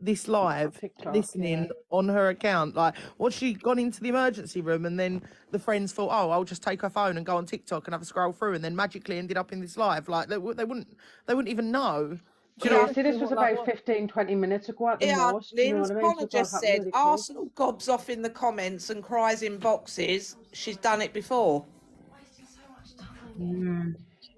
this live TikTok, listening on her account? Like, what's she gone into the emergency room and then the friends thought, oh, I'll just take her phone and go on TikTok and have a scroll through, and then magically ended up in this live? Like, they wouldn't even know. Do you know? See, this was about 15, 20 minutes ago at the most. Do you know Lynn's what I mean? Connor So just said, Arsenal gobs off in the comments and cries in boxes. She's done it before.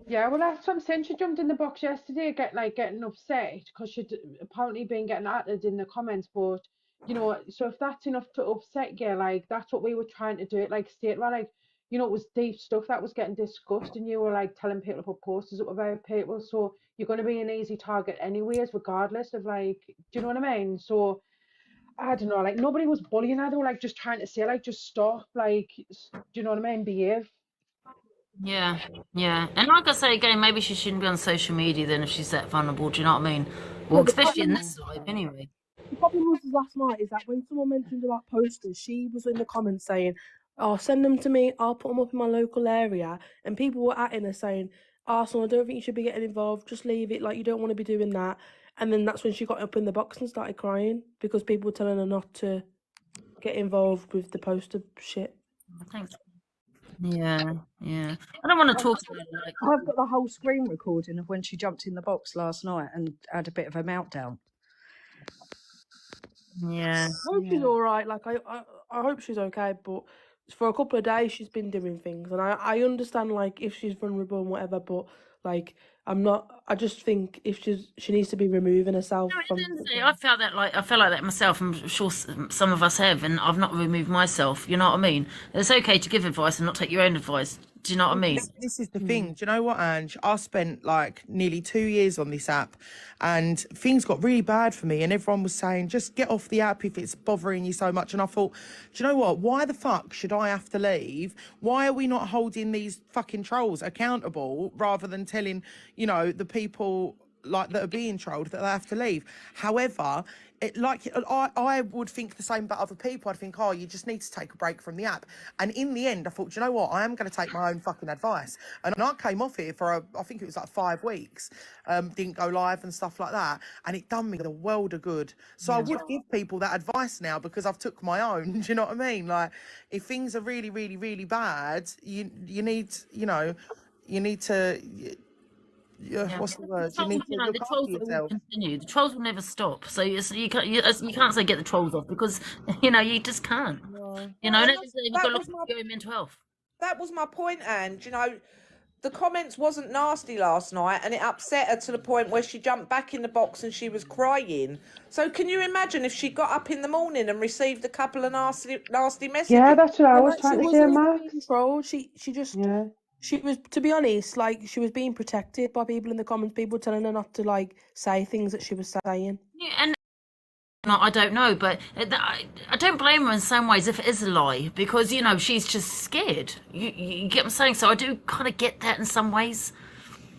Yeah, well, that's what I'm saying. She jumped in the box yesterday, getting upset because she'd apparently been getting at it in the comments. But you know, so if that's enough to upset you, like that's what we were trying to do. It like state, well, like you know, it was deep stuff that was getting discussed, and you were like telling people to put posters up about people. So you're going to be an easy target anyways, regardless of like, do you know what I mean? So I don't know, like nobody was bullying her. They were like just trying to say, like, just stop, like, do you know what I mean? Behave. Yeah, yeah. And like I say again, maybe she shouldn't be on social media then if she's that vulnerable. Do you know what I mean? Well, especially in this life, anyway. The problem was last night is that when someone mentioned about posters, she was in the comments saying, "Oh, send them to me. I'll put them up in my local area." And people were at her saying, "Arsenal, I don't think you should be getting involved. Just leave it. Like you don't want to be doing that." And then that's when she got up in the box and started crying because people were telling her not to get involved with the poster shit. Thanks. Yeah, yeah. I don't want to talk about it. Like, I've got the whole screen recording of when she jumped in the box last night and had a bit of a meltdown. yeah. I hope she's all right. Like I hope she's okay. But for a couple of days she's been doing things, and I understand like if she's vulnerable and whatever. But like I'm not. I just think if she needs to be removing herself from. I felt like that myself. I'm sure some of us have, and I've not removed myself. You know what I mean? It's okay to give advice and not take your own advice. Do you know what I mean? This is the thing. Do you know what, Ange? I spent like nearly 2 years on this app and things got really bad for me, and everyone was saying, just get off the app if it's bothering you so much. And I thought, do you know what? Why the fuck should I have to leave? Why are we not holding these fucking trolls accountable rather than telling, you know, the people like that are being trolled that they have to leave? However, I would think the same about other people. I'd think, oh, you just need to take a break from the app. And in the end, I thought, do you know what? I am going to take my own fucking advice. And I came off here for I think it was like 5 weeks, didn't go live and stuff like that. And it done me the world of good. So I would give people that advice now because I've took my own. Do you know what I mean? Like, if things are really, really, really bad, you need, you know, you need to... Yeah, what's the word? You need to look the after trolls will yourself. continue. The trolls will never stop. So you can't say get the trolls off because you know you just can't. You know, you've got to look at your mental health. That was my point, Anne. You know, the comments wasn't nasty last night, and it upset her to the point where she jumped back in the box and she was crying. So can you imagine if she got up in the morning and received a couple of nasty messages? Yeah, that's what I was trying to say, Mark. She just she was, to be honest, like she was being protected by people in the comments. People telling her not to like say things that she was saying. Yeah, and I don't know, but I don't blame her in some ways if it is a lie because you know she's just scared. You get what I'm saying? So I do kind of get that in some ways.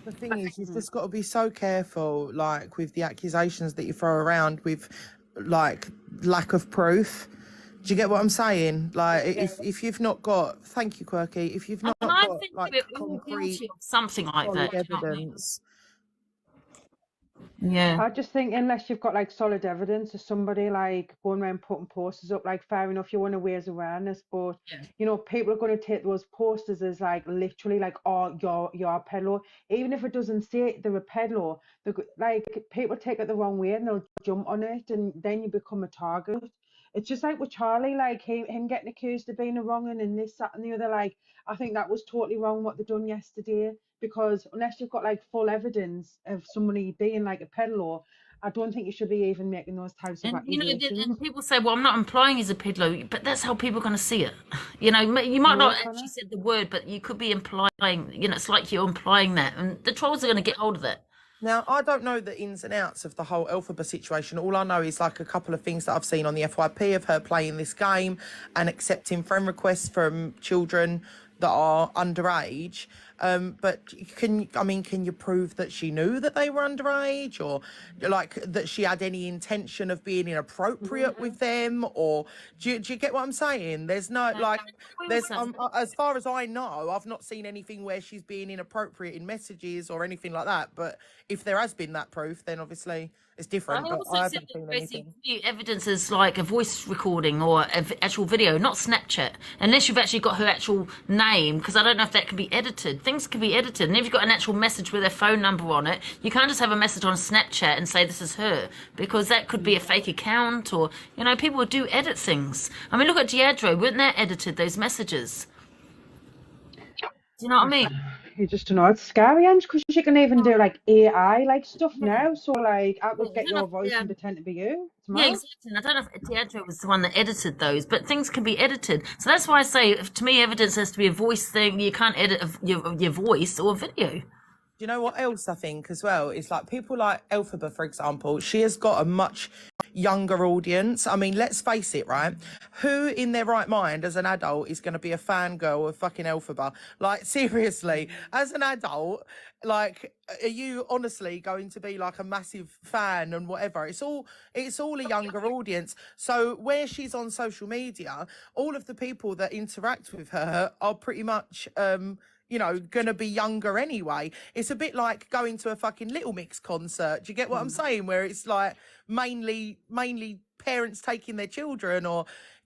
The thing is, you've just got to be so careful, like with the accusations that you throw around with, like lack of proof. Do you get what I'm saying? Like, if you've not got, thank you, Quirky. If you've not got like concrete, something like that, evidence. Yeah. I just think unless you've got like solid evidence of somebody like going around putting posters up, like fair enough, you want to raise awareness, but you know, people are going to take those posters as like literally like, oh, you're a peddler, even if it doesn't say they're a peddler. Like people take it the wrong way and they'll jump on it, and then you become a target. It's just like with Charlie, like him getting accused of being a wrong and this, that, and the other. Like, I think that was totally wrong what they done yesterday, because unless you've got like full evidence of somebody being like a peddler, I don't think you should be even making those types of accusations. You know, and people say, well, I'm not implying he's a peddler, but that's how people are going to see it. You know, you might not actually said the word, but you could be implying, you know, it's like you're implying that, and the trolls are going to get hold of that. Now, I don't know the ins and outs of the whole Elphaba situation. All I know is like a couple of things that I've seen on the FYP of her playing this game and accepting friend requests from children that are underage. But can you prove that she knew that they were underage, or like that she had any intention of being inappropriate with them, or do you get what I'm saying? There's no like, there's as far as I know, I've not seen anything where she's being inappropriate in messages or anything like that. But if there has been that proof, then obviously it's I different, but also I said haven't that seen basically anything. evidence is like a voice recording or an actual video, not Snapchat, unless you've actually got her actual name, because I don't know if that can be edited. Things can be edited, and if you've got an actual message with her phone number on it, you can't just have a message on Snapchat and say this is her, because that could be a fake account, or, you know, people do edit things. I mean, look at Diadro, weren't they edited, those messages? Do you know what I mean? You just don't know. It's scary, and because you can even do like AI like stuff now. So like I Yeah, could I get don't know your if, voice and pretend to be you. It's yeah, mad. exactly. And I don't know if Diageo was the one that edited those, but things can be edited. So that's why I say, to me, evidence has to be a voice thing. You can't edit your voice or video. Do you know what else I think as well? It's like people like Elphaba, for example. She has got a much younger audience. I mean, let's face it, right? Who in their right mind as an adult is going to be a fangirl of fucking Elphaba? Like, seriously, as an adult, like, are you honestly going to be like a massive fan and whatever? It's all a younger audience. So where she's on social media, all of the people that interact with her are pretty much you know, gonna be younger anyway. It's a bit like going to a fucking Little Mix concert. Do you get what I'm saying? Where it's like mainly parents taking their children, or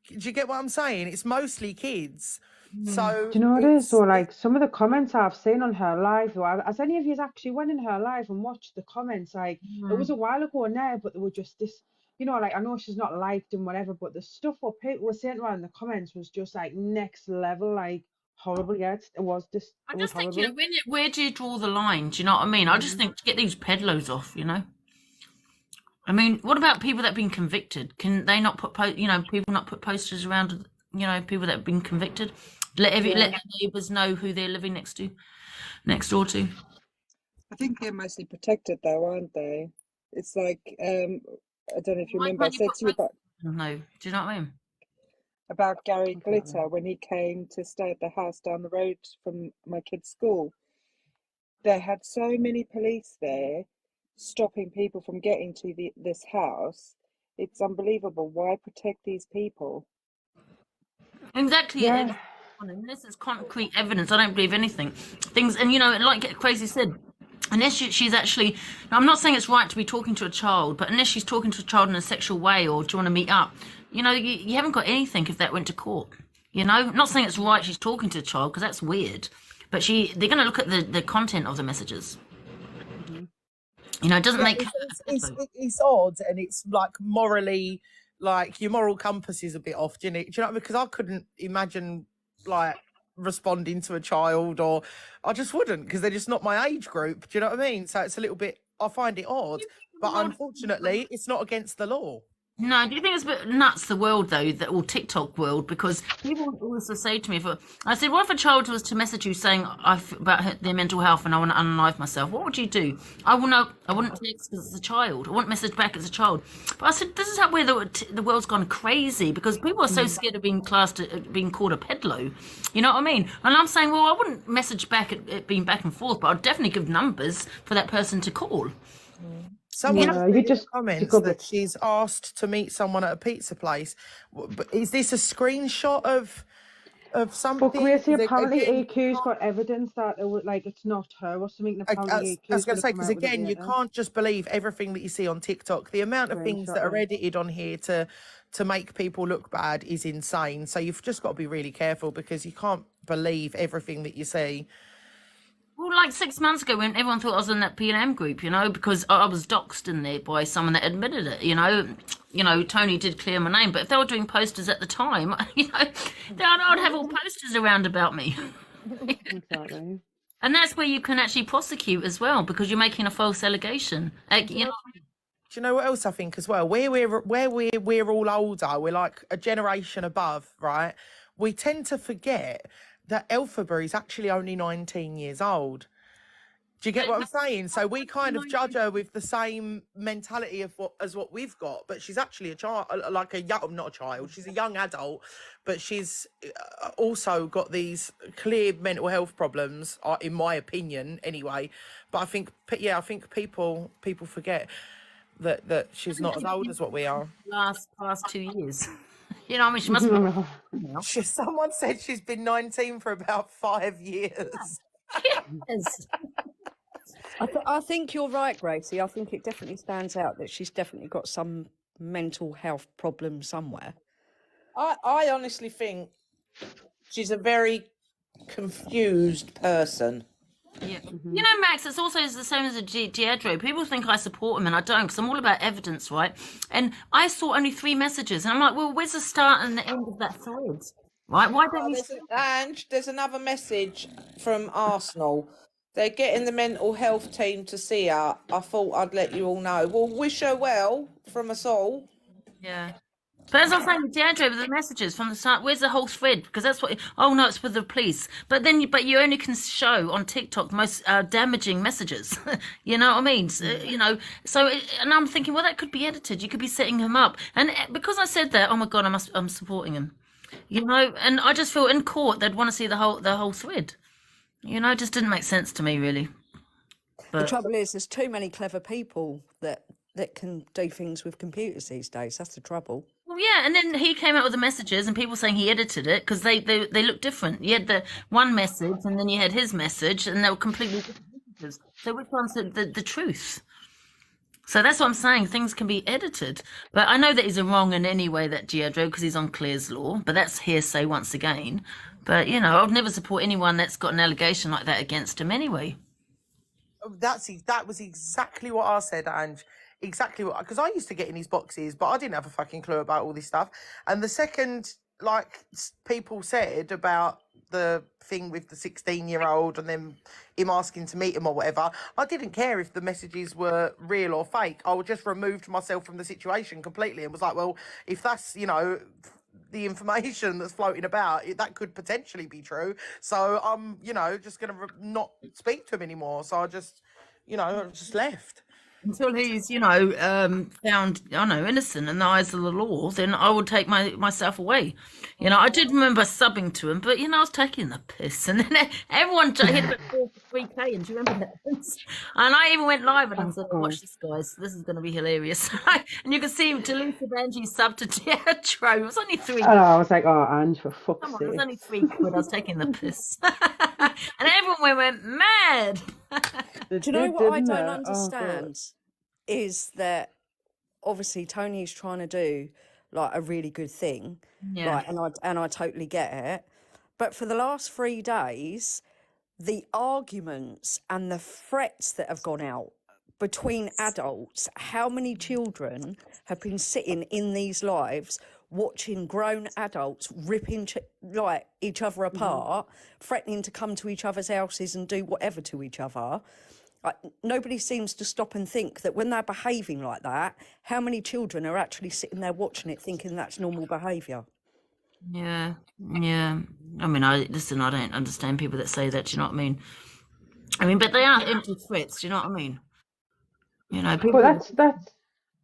do you get what I'm saying? It's mostly kids. So Do you know what it is? So it's like some of the comments I've seen on her live, though, has any of you actually went in her live and watched the comments? Like it was a while ago now, but they were just this, you know, like I know she's not liked and whatever, but the stuff what people were saying around in the comments was just like next level, like horrible. Yeah, it was just I it was just think, you know, horrible. where do you draw the line? Do you know what I mean? I just think to get these peddlers off, you know. I mean, what about people that have been convicted? Can they not put, you know, people not put posters around, you know, people that have been convicted? Let Yeah. their neighbours know who they're living next door to. I think they're mostly protected though, aren't they? It's like I don't know if you Why remember, I can't you said put to you posters? No, do you know what I mean? about Gary Okay. Glitter when he came to stay at the house down the road from my kid's school. They had so many police there stopping people from getting to this house. It's unbelievable. Why protect these people? Exactly. Yeah. Unless it's concrete evidence, I don't believe anything. Things, and you know, like Crazy said, unless she's actually, now, I'm not saying it's right to be talking to a child, but unless she's talking to a child in a sexual way, or do you want to meet up, you know, you haven't got anything if that went to court. You know, I'm not saying it's right she's talking to a child, because that's weird, but they're going to look at the content of the messages. You know, it doesn't make it's odd, and it's like morally, like your moral compass is a bit off, do you know? Because I couldn't imagine like responding to a child, or I just wouldn't, because they're just not my age group. Do you know what I mean? So it's a little bit. I find it odd, but unfortunately, it's not against the law. No, do you think it's a bit nuts, the world, though, or TikTok world? Because people also say to me, I said, what if a child was to message you saying about their mental health and I want to unalive myself? What would you do? I wouldn't text because it's a child. I wouldn't message back as a child. But I said, this is how where the world's gone crazy, because people are so scared of being being called a peddler. You know what I mean? And I'm saying, well, I wouldn't message back at it being back and forth, but I'd definitely give numbers for that person to call. Someone Yeah, said you in the just comments got that she's asked to meet someone at a pizza place. But is this a screenshot of something? But Gracie, Because apparently again, EQ's got evidence that it would, like it's not her or something. And I apparently was EQ's going going to to say, come because out with it again, you later. can't just believe everything that you see on TikTok. The amount of things that are Screenshot, edited on here to make people look bad is insane. So you've just got to be really careful, because you can't believe everything that you see. Well, like 6 months ago, when everyone thought I was in that P&M group, you know, because I was doxed in there by someone that admitted it, you know, Tony did clear my name, but if they were doing posters at the time, you know, then I'd have all posters around about me. exactly. And that's where you can actually prosecute as well, because you're making a false allegation. You know, Do you know what else I think as well? Where we're all older, we're like a generation above, right? We tend to forget that Elphaba is actually only 19 years old. Do you get what I'm saying? So we kind of judge her with the same mentality of what we've got, but she's actually a child, like a young, not a child, she's a young adult, but she's also got these clear mental health problems, in my opinion, anyway. But I think people forget that she's not as old as what we are. past 2 years. You know, I mean, she must be now. Someone said she's been 19 for about 5 years. Yes. I think you're right, Gracie. I think it definitely stands out that she's definitely got some mental health problem somewhere. I honestly think she's a very confused person. Yeah. You know, Max, it's also the same as a Giadro. People think I support him, and I don't, because I'm all about evidence, right? And I saw only 3 messages, and I'm like, well, where's the start and the end of that thread? Right? Why don't you? And there's another message from Arsenal. They're getting the mental health team to see her. I thought I'd let you all know. Well, wish her well from us all. Yeah. But as I'm saying, Giadro, with the messages from the start, where's the whole thread? Because that's what. Oh no, it's with the police. But then, you only can show on TikTok the most damaging messages. You know what I mean? So, you know. So, and I'm thinking, well, that could be edited. You could be setting him up. And because I said that, oh my God, I'm supporting him. You know, and I just feel in court they'd want to see the whole thread. You know, it just didn't make sense to me, really. But The trouble is, there's too many clever people that can do things with computers these days. That's the trouble. well, yeah, and then he came out with the messages, and people saying he edited it because they look different. You had the one message, and then you had his message, and they were completely different messages. So which one's the truth? So that's what I'm saying. Things can be edited, but I know that he's wrong in any way, that Giadro, because he's on Claire's law. But that's hearsay once again. But you know, I'd never support anyone that's got an allegation like that against him anyway. That was exactly what I said, and exactly what, because I used to get in his boxes, but I didn't have a fucking clue about all this stuff. And the second, like, people said about the thing with the 16-year-old and then him asking to meet him or whatever, I didn't care if the messages were real or fake. I just removed myself from the situation completely and was like, well, if that's, you know, the information that's floating about, that could potentially be true. So I'm, you know, just going to not speak to him anymore. So I just, you know, just left. Until he's, you know, found, I don't know, innocent in the eyes of the law, then I would take myself away. You know, I did remember subbing to him, but, you know, I was taking the piss. And then everyone hit about 3K, and do you remember that? And I even went live and I said, watch this, guys. This is going to be hilarious. And you can see Delisa Benji subbed to Giadro. It was only 3. And I was like, oh, Ange, for fuck's Come on, it sake. was only 3 quid. I was taking the piss. And everyone went mad. Do you know what I Didn't don't it? Oh, God. understand is that obviously Tony's trying to do like a really good thing, Yeah. like, and I totally get it. But for the last 3 days, the arguments and the threats that have gone out between adults, how many children have been sitting in these lives watching grown adults ripping like each other apart, threatening to come to each other's houses and do whatever to each other. Nobody seems to stop and think that when they're behaving like that, how many children are actually sitting there watching it thinking that's normal behaviour? Yeah. I mean, I don't understand people that say that. Do you know what I mean? But they are empty threats. Do you know what I mean? You know, people. But that's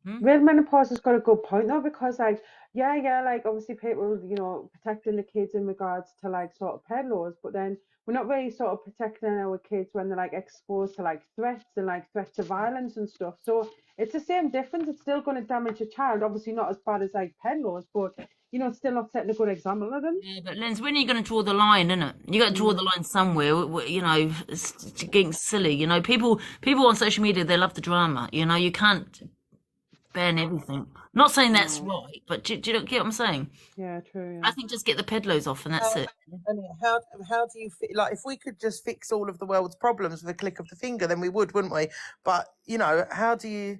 real menopause has got a good point though, because like like obviously people, you know, protecting the kids in regards to like sort of pet laws, but then we're not really sort of protecting our kids when they're like exposed to like threats and like threats of violence and stuff. So it's the same difference. It's still going to damage a child, obviously not as bad as like pet laws, but you know, it's still not setting a good example of them. Yeah, but Lens, when are you going to draw the line, innit? You got to draw the line somewhere. You know, it's getting silly. You know, people on social media, they love the drama. You know, you can't ban everything. Not saying that's right, but do you get what I'm saying? Yeah, true. Yeah. I think just get the peddlers off and that's it. And how do you feel, like, if we could just fix all of the world's problems with a click of the finger, then we would, wouldn't we? But you know, how do you?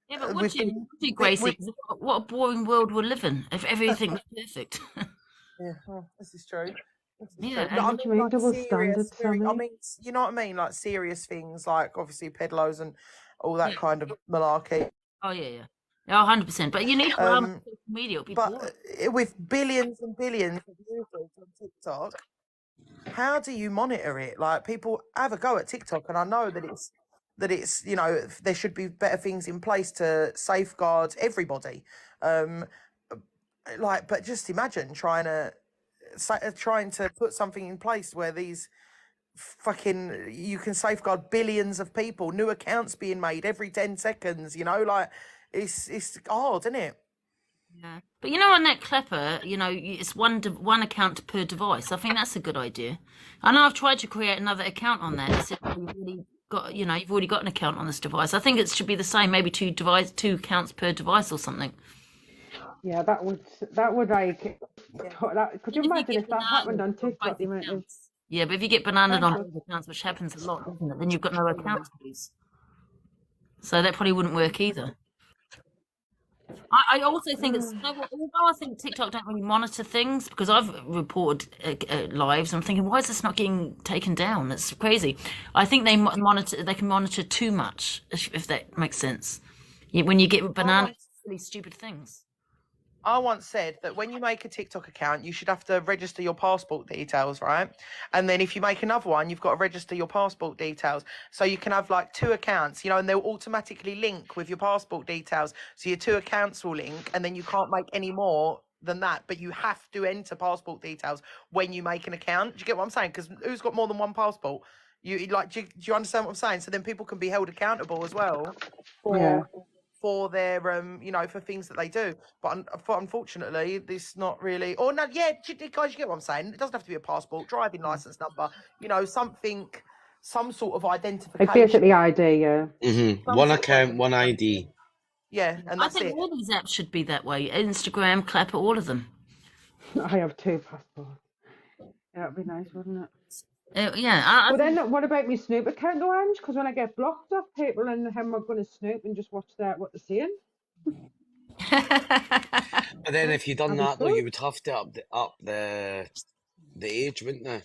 Yeah, but would you, Gracie? What a boring world we're living if everything was perfect. Yeah, well, this is true. Yeah, But I what do you mean, like double serious, standards, I Sammy? mean, you know what I mean? Like serious things, like obviously peddlers and all that kind of malarkey. Oh yeah. Oh, 100%. But you need to on social media. It'll be boring. But with billions and billions of users on TikTok, how do you monitor it? Like, people have a go at TikTok, and I know that it's you know, there should be better things in place to safeguard everybody. Like, but just imagine trying to put something in place where these fucking, you can safeguard billions of people, new accounts being made every 10 seconds, you know, like it's hard, isn't it? Yeah. But you know, on that Klepper, you know, it's one account per device. I think that's a good idea. I know I've tried to create another account on that. It's really got, you've already got an account on this device. I think it should be the same, maybe two accounts per device or something. Yeah, that would like could you If you imagine get if that happened bananas on on TikTok, both the amount of accounts. Yeah, but if you get bananas on thank you. both accounts, which happens a lot, doesn't it? Then you've got no account to use. So that probably wouldn't work either. I also think it's, although I think TikTok don't really monitor things, because I've reported lives, I'm thinking, why is this not getting taken down? It's crazy. I think they can monitor too much, if that makes sense. When you get bananas, really stupid things. I once said that when you make a TikTok account, you should have to register your passport details, right? And then if you make another one, you've got to register your passport details. So you can have like two accounts, and they'll automatically link with your passport details. So your two accounts will link, and then you can't make any more than that. But you have to enter passport details when you make an account. Do you get what I'm saying? Because who's got more than one passport? Do you understand what I'm saying? So then people can be held accountable as well for their for things that they do. But unfortunately, this not really. Or no, yeah, guys, you get what I'm saying. It doesn't have to be a passport, driving license number. Something, some sort of identification. Like basically ID, yeah. One account, one ID. Yeah, and that's I think it. all these apps should be that way. Instagram, Clapper, all of them. I have two passports. That'd be nice, wouldn't it? Yeah. But then what about my Snoop account though, Ange? Because when I get blocked off people, and how am I going to snoop and just watch what they're saying? But then if you done That'd be that though, good. you would have to up the age, wouldn't you?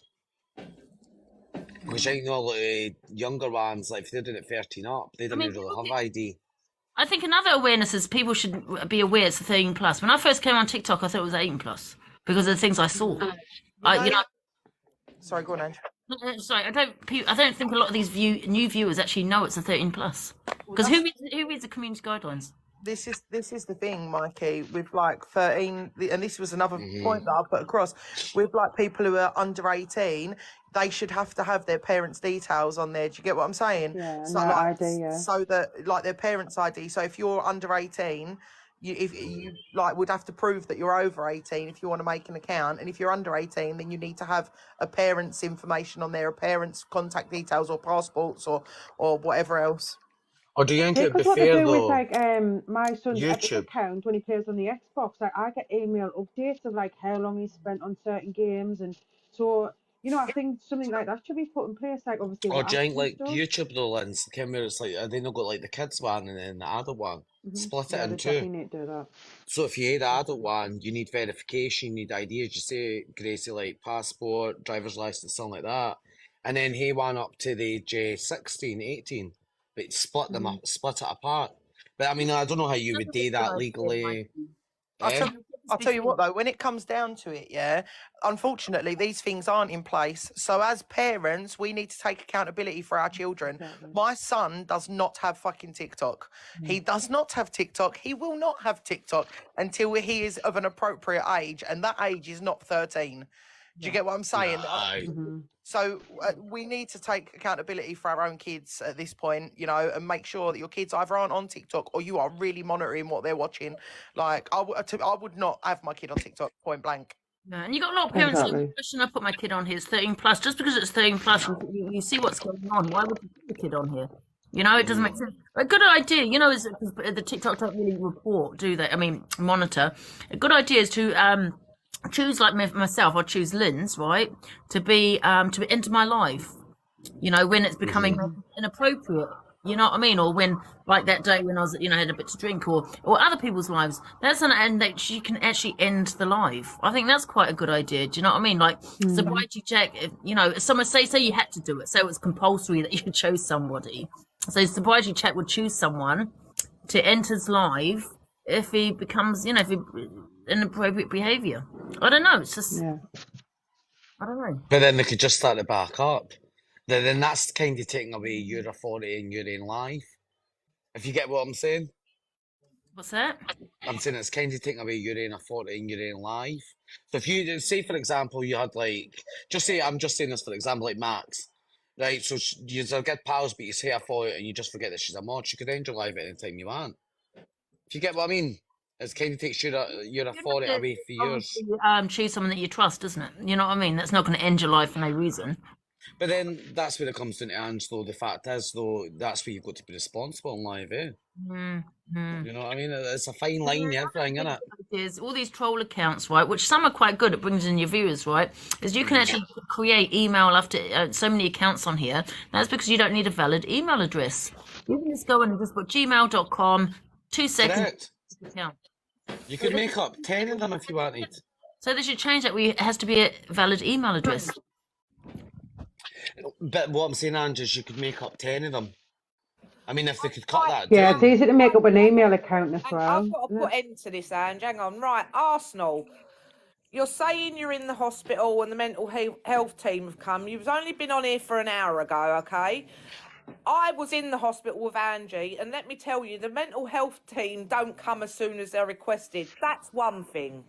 Because like younger ones, like if they're doing it 13 up, they don't really have ID. I think another awareness is people should be aware it's 13 plus. When I first came on TikTok, I thought it was 18 plus because of the things I saw. Sorry, go on, Ange. Sorry, I don't think a lot of these new viewers actually know it's a 13 plus. Because who reads the community guidelines? This is the thing, Mikey, with like 13, and this was another point that I put across, with like people who are under 18, they should have to have their parents' details on there. Do you get what I'm saying? Yeah, so like, ID, yeah. So that like their parents' ID. So if you're under 18, if you like would have to prove that you're over 18 if you want to make an account, and if you're under 18, then you need to have a parent's information on there, a parent's contact details or passports or whatever else. Or do you think it'd be Because what they fair do with though? like my son's Epic YouTube. account when he plays on the Xbox, like I get email updates of like how long he spent on certain games, and so I think something like that should be put in place. Like obviously, Or what do you think apps and like stuff. YouTube though, Linz, where it's like they not got like the kids one and then the adult one, split it Yeah, in they two. definitely need to do that. So if you had the adult one, you need verification, you need ID, as you say, Gracie, like passport, driver's license, something like that. And then he went up to the age 16, 18, but split it apart. But I mean, I don't know how you would do that legally. I'll tell you what though, when it comes down to it, unfortunately these things aren't in place. So as parents, we need to take accountability for our children. Exactly. My son does not have fucking TikTok. He does not have TikTok. He will not have TikTok until he is of an appropriate age, and that age is not 13. Do you get what I'm saying? So we need to take accountability for our own kids at this point, and make sure that your kids either aren't on TikTok or you are really monitoring what they're watching. Like I would not have my kid on TikTok, point blank. Yeah, and you got a lot of parents Exactly. saying, "Why shouldn't I put my kid on here? It's 13 plus." Just because it's 13 plus, you see what's going on. Why would you put the kid on here? It doesn't make sense. A good idea, is the TikTok don't really report, do they? I mean, monitor. A good idea is to choose, like myself, I'll choose Lynn's, right, to be to enter my life. When it's becoming inappropriate. You know what I mean? Or when, like that day when I was, had a bit to drink, or other people's lives. That's an end that she can actually end the life. I think that's quite a good idea. Do you know what I mean? Like sobriety check. If someone say you had to do it, so it was compulsory that you chose somebody. So sobriety check would choose someone to enter his life if he becomes, if he inappropriate behaviour. I don't know. It's just I don't know. But then they could just start it back up. Then that's kind of taking away your authority in your own life. If you get what I'm saying? What's that? I'm saying it's kind of taking away your own authority in your own life. So if you say, for example, you had I'm just saying this for example, like Max, right? So you're good pals, but you say I follow it and you just forget that she's a mod. She could end your life at any time you want. If you get what I mean? It kind of takes your authority away for yours. Choose someone that you trust, doesn't it? You know what I mean? That's not going to end your life for no reason. But then that's where it comes down to Ange, though. The fact is, though, that's where you've got to be responsible in life, eh? Mm-hmm. You know what I mean? It's a fine line, everything, isn't it? Is all these troll accounts, right? Which some are quite good at bringing in your viewers, right? Is you can actually create email after so many accounts on here. That's because you don't need a valid email address. You can just go in and just put gmail.com, 2 seconds. Correct. Account. You could make up 10 of them if you wanted. So they should change that. It has to be a valid email address. But what I'm saying, Ange, is you could make up 10 of them. I mean, if they could cut that Yeah, down. it's easy to make up an email account as well. I've got to put end to this, Ange. Hang on. Right, Arsenal. You're saying you're in the hospital and the mental health team have come. You've only been on here for an hour ago, okay? I was in the hospital with Angie, and let me tell you, the mental health team don't come as soon as they're requested. That's one thing.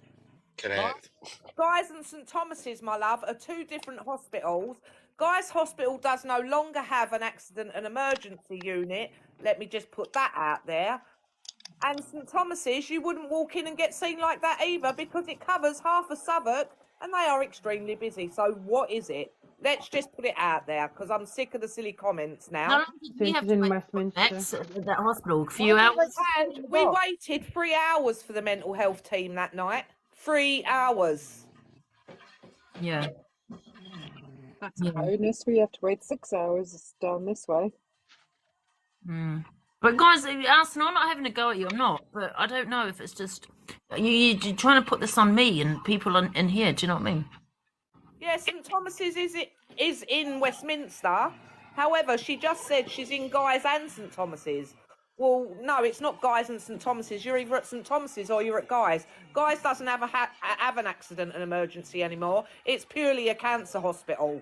Correct. Guy's and St Thomas's, my love, are 2 different hospitals. Guy's Hospital does no longer have an accident and emergency unit. Let me just put that out there. And St Thomas's, you wouldn't walk in and get seen like that either, because it covers half of Southwark and they are extremely busy. So what is it? Let's just put it out there, because I'm sick of the silly comments How now. long did we Since have it's to in wait Westminster. at that hospital? A few hours? And we waited 3 hours for the mental health team that night. 3 hours. Yeah. That's a bonus. We have to wait 6 hours down this way. But guys, Arsenal, I'm not having a go at you. I'm not. But I don't know if it's just you're trying to put this on me and people in here. Do you know what I mean? Yeah, St Thomas's is in Westminster. However, she just said she's in Guy's and St Thomas's. Well, no, it's not Guy's and St Thomas's. You're either at St Thomas's or you're at Guy's. Guy's doesn't have have an accident and emergency anymore. It's purely a cancer hospital.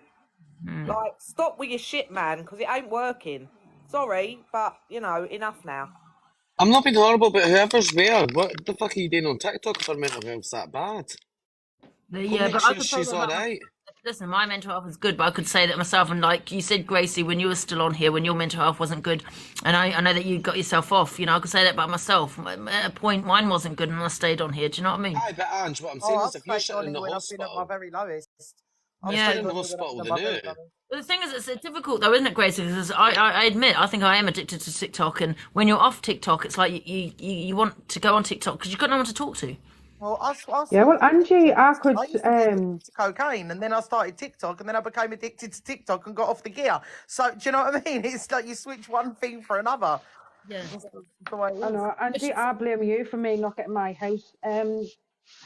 Like, stop with your shit, man, because it ain't working. Sorry, but, you know, enough now. I'm not being horrible, but whoever's there, what the fuck are you doing on TikTok if her mental health's that bad? Yeah, make but sure I could say she's that about alright. Listen, my mental health is good, but I could say that myself. And like you said, Gracie, when you were still on here, when your mental health wasn't good, and I know that you got yourself off. You know, I could say that about myself. At a point, mine wasn't good, and I stayed on here. Do you know what I mean? Aye, but Ange, what I'm saying is if you're I've stayed on sitting in here the when I've been at my hospital, very lowest. I've Yeah. stayed in the on here when I've hospital been to at my do very it. lowest. But the thing is, it's difficult though, isn't it, Gracie? Because I admit, I think I am addicted to TikTok, and when you're off TikTok, it's like you want to go on TikTok because you've got no one to talk to. Well, Yeah, well, Angie, I could, I used to be addicted to cocaine, and then I started TikTok, and then I became addicted to TikTok and got off the gear. So, do you know what I mean? It's like you switch one thing for another. Yeah. That's the way it is. I know, Angie, I blame you for me not getting my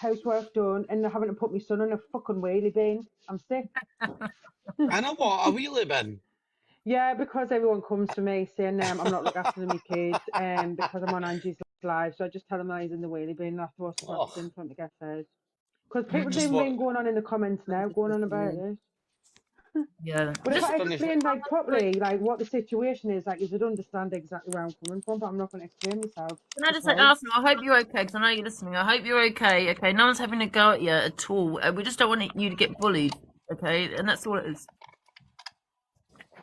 housework done and having to put my son in a fucking wheelie bin. I'm sick. I know what, a wheelie bin. Yeah, because everyone comes to me saying I'm not looking after my kids because I'm on Angie's live. So I just tell them he's in the wheelie bin and I throw scraps in for him to get fed. Because people have even been going on in the comments now, going on about it. Yeah. But if I Just- explain like properly, like what the situation is, like you should understand exactly where I'm coming from. But I'm not going to explain myself. Can I just say, Okay? Arsenal, I hope you're okay, because I know you're listening. I hope you're okay. Okay, no one's having a go at you at all. We just don't want you to get bullied. Okay, and that's all it is.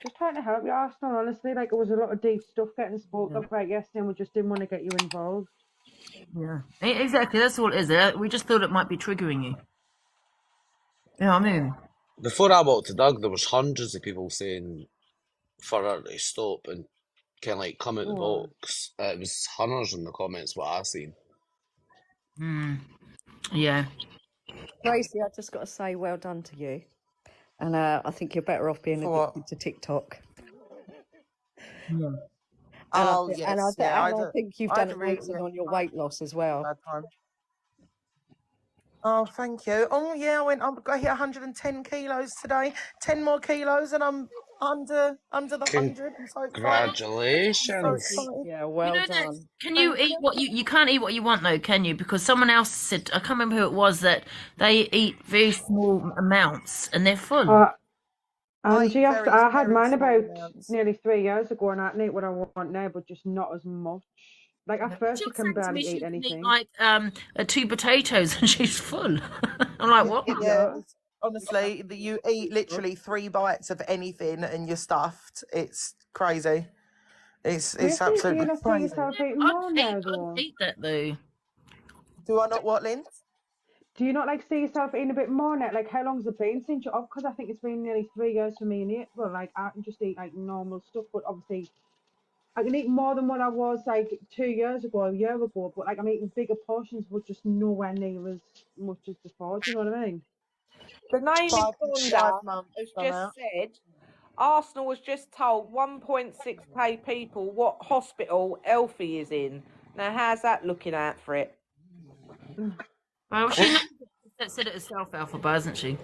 Just trying to help you, Arsenal. Honestly, like it was a lot of deep stuff getting spoken about yesterday, and we just didn't want to get you involved. Yeah, exactly. That's all it is. We just thought it might be triggering you. You know what I mean? Before I walked to Doug, there was hundreds of people saying for her to stop and kind of like come out the box. It was hundreds in the comments what I seen. Yeah. Gracie, I just got to say well done to you. And I think you're better off being addicted to TikTok. Yeah. Oh, And yes. I Yeah, think you've I done had a really amazing on your weight loss as well. bad time. Oh, thank you. Oh, yeah, I hit 110 kilos today. 10 more kilos, and I'm under the 100. I'm so excited. Congratulations. Yeah, well You know that, done. can you eat what you can't eat what you want though, can you? Because someone else said, I can't remember who it was, that they eat very small amounts and they're full. Angie, very, I had very mine small about amounts. nearly 3 years ago, and I can eat what I want now, but just not as much. Like at first, She you was can saying to me barely she eat can anything. eat like 2 potatoes and she's full. I'm like, what? Yeah, honestly, you eat literally 3 bites of anything and you're stuffed. It's crazy. It's Gracie, do absolutely you not see crazy. yourself eating more now, though? I'd eat that though. Do I not what, Lynn? Do you not like see yourself eating a bit more now? Like, how long's it been since you're off? Because I think it's been nearly 3 years for me and it. Well, like, I can just eat like normal stuff, but obviously I can eat more than what I was like 2 years ago, a year ago. But like, I'm eating bigger portions, but just nowhere near as much as before. Do you know what I mean? The name is 5 Fonda months has gone just out. said Arsenal has just told 1.6k people what hospital Elfie is in. Now, how's that looking out for it? Well, she knows that said it herself, Alpha, hasn't she?